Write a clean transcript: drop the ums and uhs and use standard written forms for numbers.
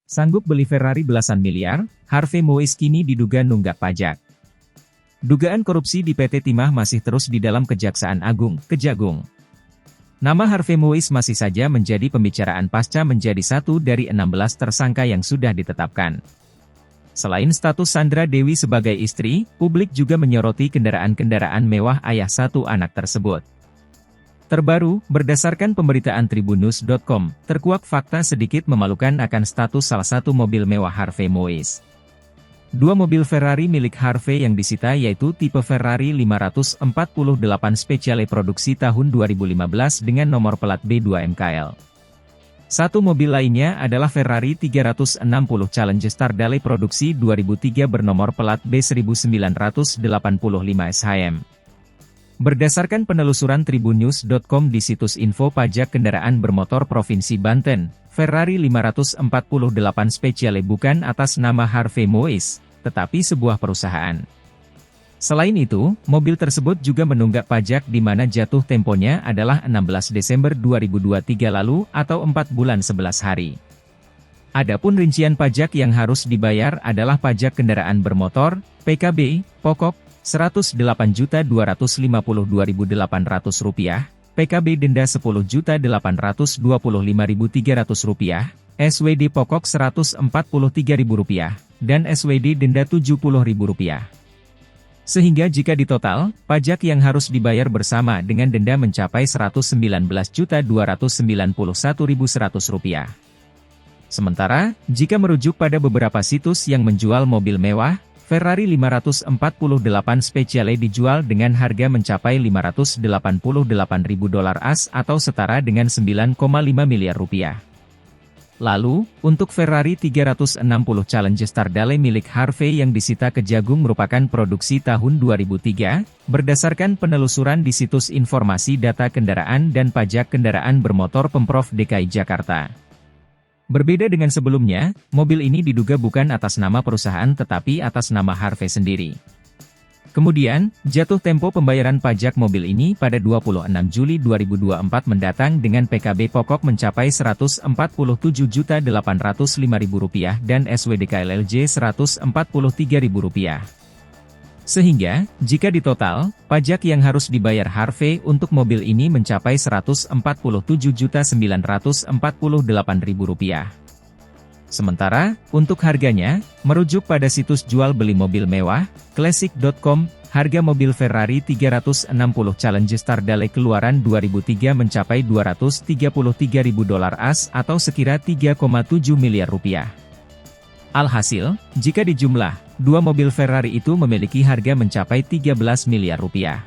Sanggup beli Ferrari belasan miliar, Harvey Moise kini diduga nunggak pajak. Dugaan korupsi di PT Timah masih terus di dalam Kejaksaan Agung, Kejagung. Nama Harvey Moise masih saja menjadi pembicaraan pasca menjadi satu dari 16 tersangka yang sudah ditetapkan. Selain status Sandra Dewi sebagai istri, publik juga menyoroti kendaraan-kendaraan mewah ayah satu anak tersebut. Terbaru, berdasarkan pemberitaan Tribunnews.com, terkuak fakta sedikit memalukan akan status salah satu mobil mewah Harvey Moise. Dua mobil Ferrari milik Harvey yang disita yaitu tipe Ferrari 548 Speciale produksi tahun 2015 dengan nomor plat B2 MKL. Satu mobil lainnya adalah Ferrari 360 Challenge Stradale produksi 2003 bernomor plat B1985 SHM. Berdasarkan penelusuran Tribunnews.com di situs info pajak kendaraan bermotor Provinsi Banten, Ferrari 548 Speciale bukan atas nama Harvey Moise, tetapi sebuah perusahaan. Selain itu, mobil tersebut juga menunggak pajak di mana jatuh temponya adalah 16 Desember 2023 lalu atau 4 bulan 11 hari. Adapun rincian pajak yang harus dibayar adalah pajak kendaraan bermotor, PKB, pokok, Rp108.252.800, PKB denda Rp10.825.300, SWD pokok Rp143.000, dan SWD denda Rp70.000. Sehingga jika ditotal, pajak yang harus dibayar bersama dengan denda mencapai Rp119.291.100. Sementara, jika merujuk pada beberapa situs yang menjual mobil mewah, Ferrari 548 Speciale dijual dengan harga mencapai $588.000 atau setara dengan 9,5 miliar rupiah. Lalu, untuk Ferrari 360 Challenge Stradale milik Harvey yang disita Kejagung merupakan produksi tahun 2003, berdasarkan penelusuran di situs informasi data kendaraan dan pajak kendaraan bermotor Pemprov DKI Jakarta. Berbeda dengan sebelumnya, mobil ini diduga bukan atas nama perusahaan tetapi atas nama Harvey sendiri. Kemudian, jatuh tempo pembayaran pajak mobil ini pada 26 Juli 2024 mendatang dengan PKB pokok mencapai Rp147.805.000 dan SWD KLLJ Rp143.000. Sehingga, jika ditotal, pajak yang harus dibayar Harvey untuk mobil ini mencapai Rp147.948.000. Sementara, untuk harganya, merujuk pada situs jual beli mobil mewah, Classic.com, harga mobil Ferrari 360 Challenge Stradale keluaran 2003 mencapai $233.000 atau sekira 3,7 miliar rupiah. Alhasil, jika dijumlah, dua mobil Ferrari itu memiliki harga mencapai 13 miliar rupiah.